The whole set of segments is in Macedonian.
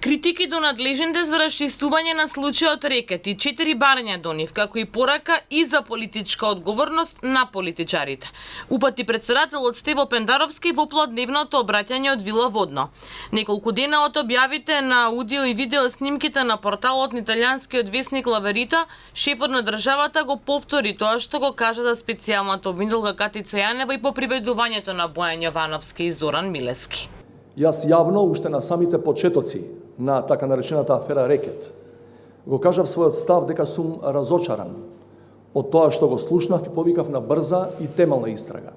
Критики до надлежните за расчистување на случајот рекет и 4 барања до нив, како и порака и за политичка одговорност на политичарите. Упати председателот Стево Пендаровски во плодневното обраќање од Вила Водно. Неколку дена од објавите на аудио и видео снимките на порталот на италијанскиот весник Ла Верита, шефот на државата го повтори тоа што го кажа за специјалната обвинителка Катица Јанева и по приведувањето на Бојан Јовановски и Зоран Милески. Јас јавно, уште на самите почетоци на така наречената афера Рекет, го кажав својот став дека сум разочаран од тоа што го слушнав и повикав на брза и темелна истрага.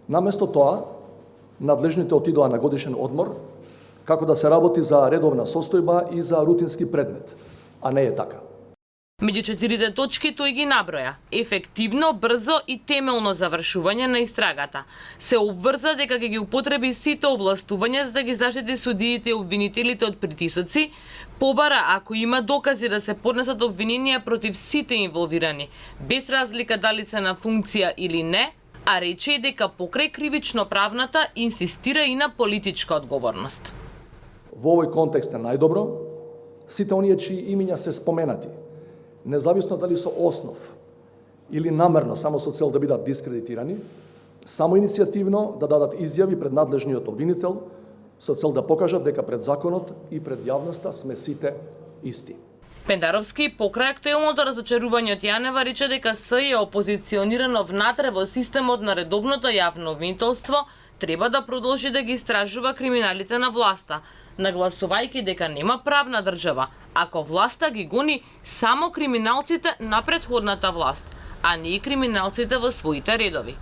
Наместо тоа, надлежните отидоа на годишен одмор, како да се работи за редовна состојба и за рутински предмет, а не е така. Меѓу 4 точки тој ги наброја: ефективно, брзо и темелно завршување на истрагата. Се обврза дека ќе ги употреби сите овластувања за да ги заштити судиите и обвинителите од притисоци, побара ако има докази да се поднесат обвиненија против сите инволвирани, без разлика дали се на функција или не, а рече и дека покрај кривично-правната инсистира и на политичка одговорност. Во овој контекст е најдобро сите оние чии имиња се споменати, независно дали со основ или намерно само со цел да бидат дискредитирани, само иницијативно да дадат изјави пред надлежниот обвинител со цел да покажат дека пред законот и пред јавноста сме сите исти. Пендаровски покрај актуелното разочарување од Јанева рече дека СЈ е опозиционирано внатре во системот на редовното јавно обвинителство, треба да продолжи да ги истражува криминалите на власта, нагласувајќи дека нема правна држава, ако власта ги гони само криминалците на претходната власт, а не и криминалците во своите редови.